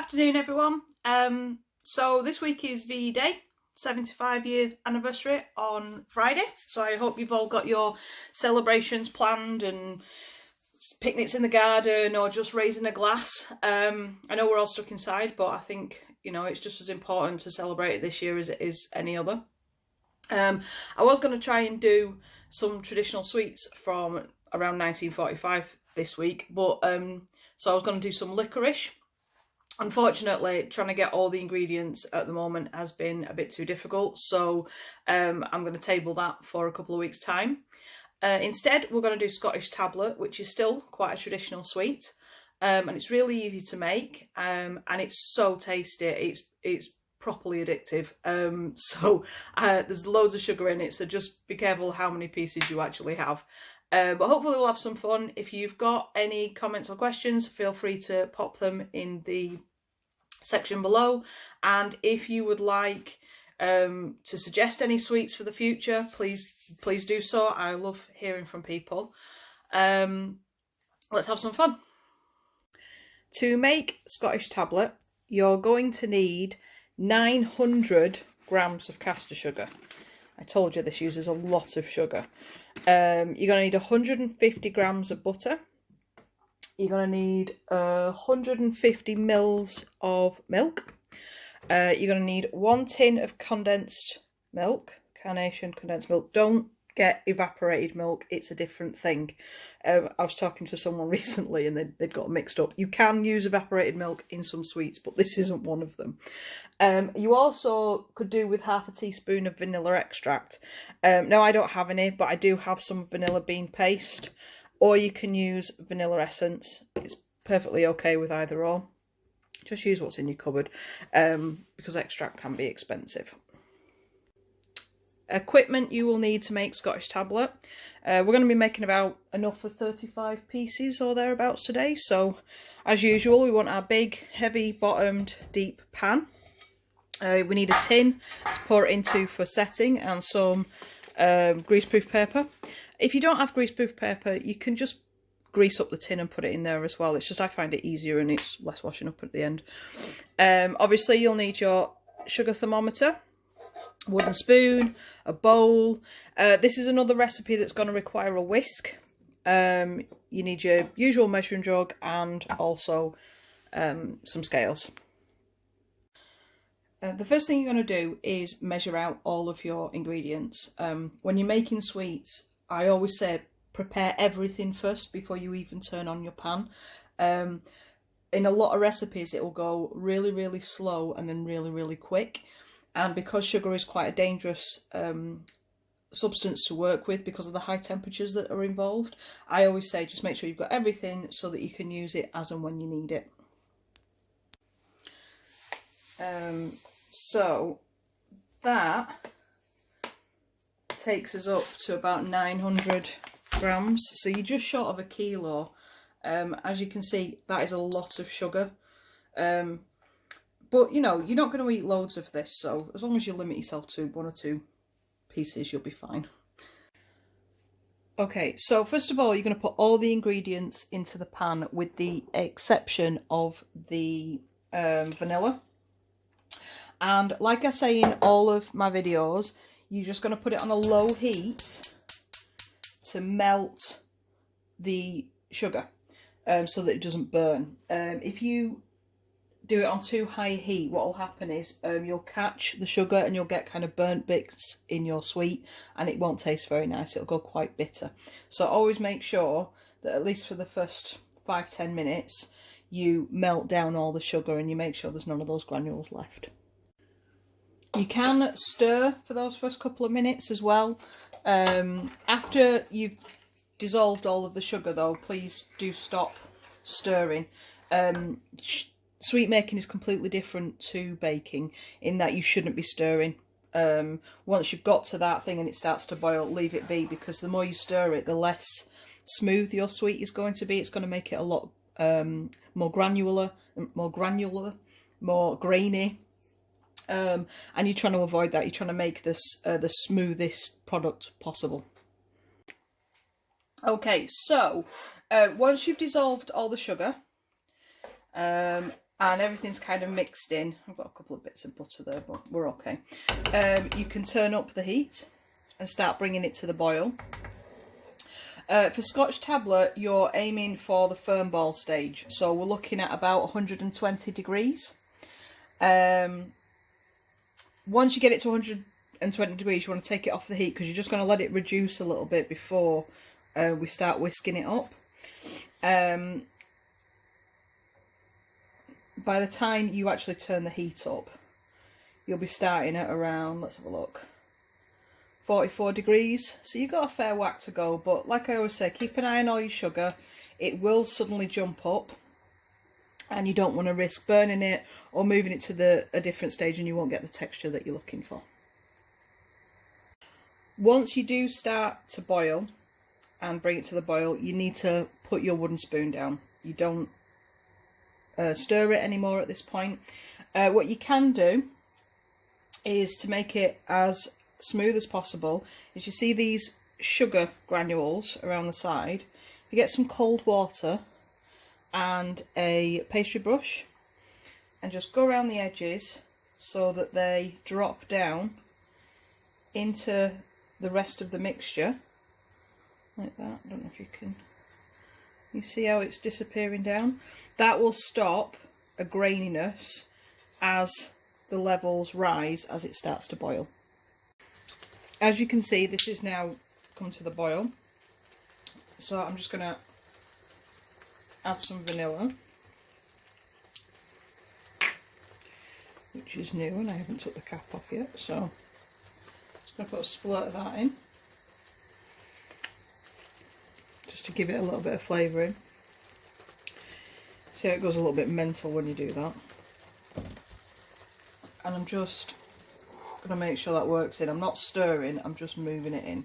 Afternoon everyone. So this week is VE Day, 75-year anniversary on Friday, so I hope you've all got your celebrations planned and picnics in the garden or just raising a glass. I know we're all stuck inside, but I think, you know, it's just as important to celebrate it this year as it is any other. I was going to try and do some traditional sweets from around 1945 this week, but so I was going to do some licorice. Unfortunately, trying to get all the ingredients at the moment has been a bit too difficult, so I'm going to table that for a couple of weeks' time. Instead, we're going to do Scottish tablet, which is still quite a traditional sweet, and it's really easy to make, and it's so tasty. It's properly addictive. There's loads of sugar in it, so just be careful how many pieces you actually have. But hopefully we'll have some fun. If you've got any comments or questions, feel free to pop them in the section below. And if you would like to suggest any sweets for the future, please do so. I love hearing from people. Let's have some fun. To make Scottish tablet, you're going to need 900 grams of caster sugar. I told you this uses a lot of sugar. You're going to need 150 grams of butter. You're going to need 150 mils of milk. You're going to need 1 tin of condensed milk, carnation condensed milk. Don't get evaporated milk, it's a different thing. I was talking to someone recently and they'd got mixed up. You can use evaporated milk in some sweets, but this isn't one of them. You also could do with half a teaspoon of vanilla extract. Now I don't have any, but I do have some vanilla bean paste, or you can use vanilla essence. It's perfectly okay with either or. Just use what's in your cupboard, because extract can be expensive. Equipment you will need to make Scottish tablet. We're going to be making about enough for 35 pieces or thereabouts today, so as usual we want our big heavy bottomed deep pan. We need a tin to pour it into for setting, and some greaseproof paper. If you don't have greaseproof paper, you can just grease up the tin and put it in there as well. It's just I find it easier and it's less washing up at the end. Obviously you'll need your sugar thermometer, wooden spoon, a bowl. This is another recipe that's going to require a whisk. You need your usual measuring jug and also some scales. The first thing you're going to do is measure out all of your ingredients. When you're making sweets, I always say prepare everything first before you even turn on your pan. In a lot of recipes it will go really, really slow and then really, really quick. And because sugar is quite a dangerous substance to work with because of the high temperatures that are involved, I always say just make sure you've got everything so that you can use it as and when you need it. So that takes us up to about 900 grams. So you're just short of a kilo. As you can see, that is a lot of sugar. But, you know, you're not going to eat loads of this, so as long as you limit yourself to 1 or 2 pieces, you'll be fine. Okay, so first of all, you're going to put all the ingredients into the pan with the exception of the vanilla. And like I say in all of my videos, you're just going to put it on a low heat to melt the sugar so that it doesn't burn. If you do it on too high heat, what will happen is you'll catch the sugar and you'll get kind of burnt bits in your sweet and it won't taste very nice. It'll go quite bitter. So always make sure that at least for the first 5-10 minutes you melt down all the sugar and you make sure there's none of those granules left. You can stir for those first couple of minutes as well. After you've dissolved all of the sugar though, please do stop stirring. Sweet making is completely different to baking in that you shouldn't be stirring. Once you've got to that thing and it starts to boil, leave it be, because the more you stir it, the less smooth your sweet is going to be. It's going to make it a lot more granular, more grainy. And you're trying to avoid that. You're trying to make this the smoothest product possible. Okay, so once you've dissolved all the sugar, and everything's kind of mixed in. I've got a couple of bits of butter there, but we're okay. You can turn up the heat and start bringing it to the boil. For Scotch tablet, you're aiming for the firm ball stage, so we're looking at about 120 degrees. Once you get it to 120 degrees, you want to take it off the heat, because you're just going to let it reduce a little bit before we start whisking it up. By the time you actually turn the heat up, you'll be starting at around, let's have a look, 44 degrees. So you've got a fair whack to go, but like I always say, keep an eye on all your sugar. It will suddenly jump up, and you don't want to risk burning it or moving it to a different stage, and you won't get the texture that you're looking for. Once you do start to boil and bring it to the boil, you need to put your wooden spoon down. You don't stir it anymore at this point. What you can do is, to make it as smooth as possible, is you see these sugar granules around the side. You get some cold water and a pastry brush and just go around the edges so that they drop down into the rest of the mixture like that. I don't know if you see how it's disappearing down. That will stop a graininess as the levels rise as it starts to boil. As you can see, this is now come to the boil, so I'm just going to add some vanilla, which is new and I haven't took the cap off yet, so I'm just going to put a splurt of that in, just to give it a little bit of flavouring. See how it goes a little bit mental when you do that. And I'm just going to make sure that works in. I'm not stirring, I'm just moving it in.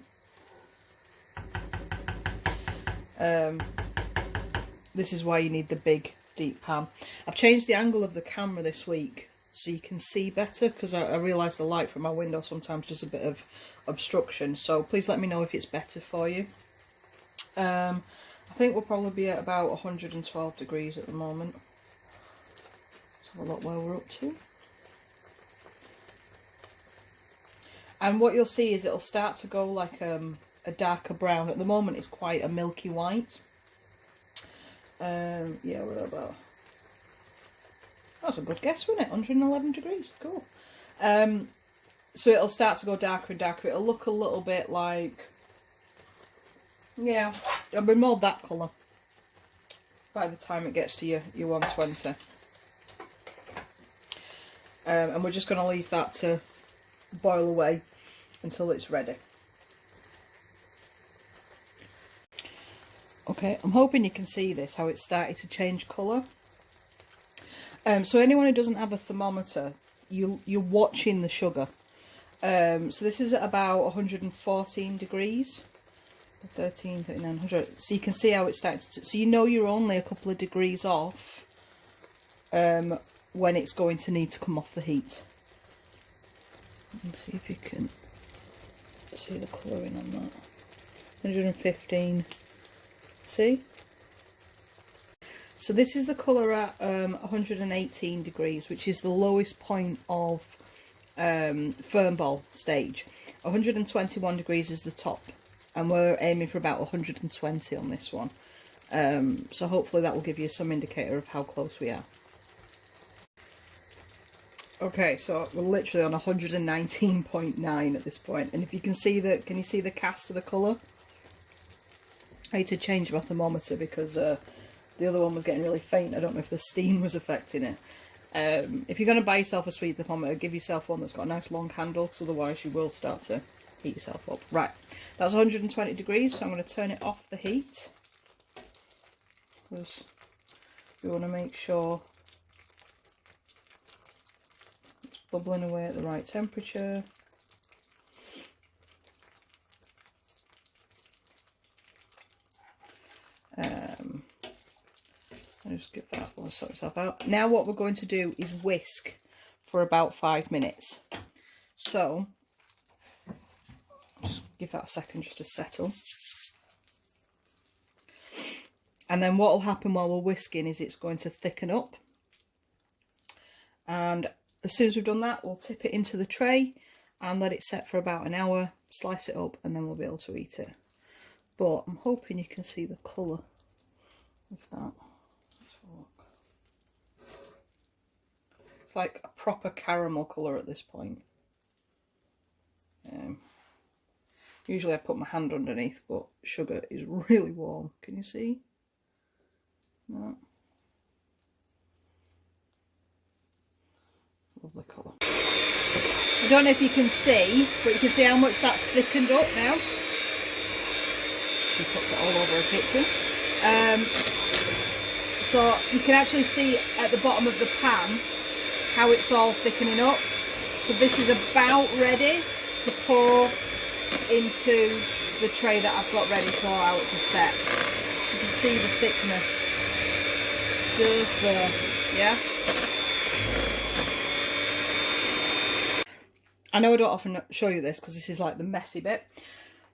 This is why you need the big deep pan. I've changed the angle of the camera this week so you can see better, because I realise the light from my window sometimes does a bit of obstruction, so please let me know if it's better for you. I think we'll probably be at about 112 degrees at the moment. Let's have a look where we're up to. And what you'll see is it'll start to go like a darker brown. At the moment it's quite a milky white. Yeah, we're about... That's a good guess, wasn't it? 111 degrees. Cool. So it'll start to go darker and darker. It'll look a little bit like... Yeah, it'll be more that colour by the time it gets to your 120. And we're just going to leave that to boil away until it's ready. Okay, I'm hoping you can see this, how it's started to change colour. So anyone who doesn't have a thermometer, you're watching the sugar. So this is at about 114 degrees. 13, 39, 100. So you can see how it starts to, so you know you're only a couple of degrees off when it's going to need to come off the heat. Let's see if you can see the colouring on that. 115. See? So this is the colour at 118 degrees, which is the lowest point of firm ball stage. 121 degrees is the top, and we're aiming for about 120 on this one. So hopefully that will give you some indicator of how close we are. Okay, so we're literally on 119.9 at this point, and if you can see the, can you see the cast of the colour? I need to change my thermometer because the other one was getting really faint. I don't know if the steam was affecting it. If you're going to buy yourself a sweet thermometer, give yourself one that's got a nice long handle, because otherwise you will start to heat yourself up. Right, that's 120 degrees, so I'm going to turn it off the heat, because we want to make sure it's bubbling away at the right temperature. I'll just give that one sort itself out. Now what we're going to do is whisk for about 5 minutes. So just give that a second just to settle. And then what will happen while we're whisking is it's going to thicken up. And as soon as we've done that, we'll tip it into the tray and let it set for about an hour, slice it up, and then we'll be able to eat it. But I'm hoping you can see the colour of that. It's like a proper caramel colour at this point. Usually I put my hand underneath, but sugar is really warm. Can you see? No. Lovely colour. I don't know if you can see, but you can see how much that's thickened up now. She puts it all over her kitchen. So you can actually see at the bottom of the pan how it's all thickening up. So this is about ready to pour into the tray that I've got ready to allow it to set. You can see the thickness just there, yeah? I know I don't often show you this because this is like the messy bit,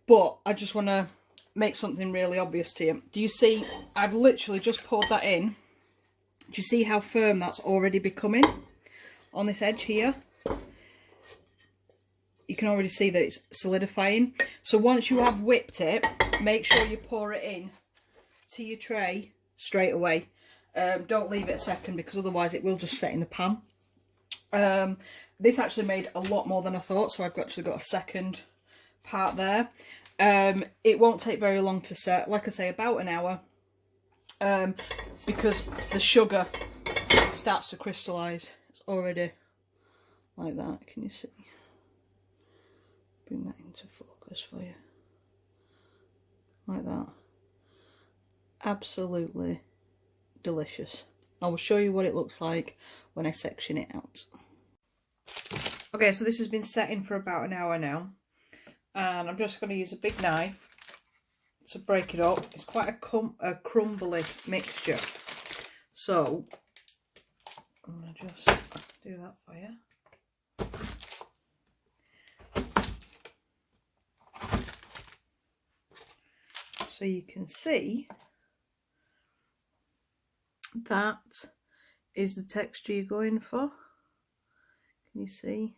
but I just want to make something really obvious to you. Do you see, I've literally just poured that in. Do you see how firm that's already becoming on this edge here? You can already see that it's solidifying. So once you have whipped it, make sure you pour it in to your tray straight away. Don't leave it a second because otherwise it will just set in the pan. This actually made a lot more than I thought, so I've actually got a second part there. It won't take very long to set, like I say, about an hour, because the sugar starts to crystallise. It's already like that. Can you see? Bring that into focus for you. Like that. Absolutely delicious. I will show you what it looks like when I section it out. Okay, so this has been setting for about an hour now, and I'm just going to use a big knife to break it up. It's quite a crumbly mixture, so I'm going to just do that for you. So you can see that is the texture you're going for. Can you see?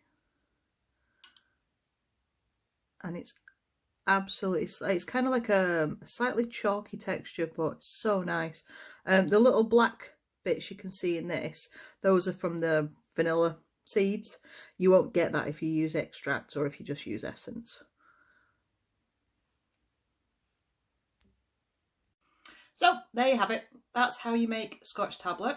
And it's absolutely, it's kind of like a slightly chalky texture, but it's so nice. The little black bits you can see in this, those are from the vanilla seeds. You won't get that if you use extract or if you just use essence. So there you have it. That's how you make Scotch tablet.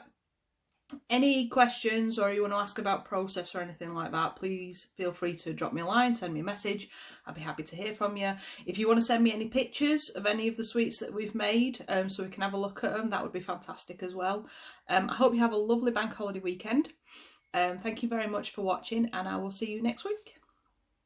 Any questions or you want to ask about process or anything like that, please feel free to drop me a line, send me a message. I'd be happy to hear from you. If you want to send me any pictures of any of the sweets that we've made, so we can have a look at them, that would be fantastic as well. I hope you have a lovely bank holiday weekend. Thank you very much for watching, and I will see you next week.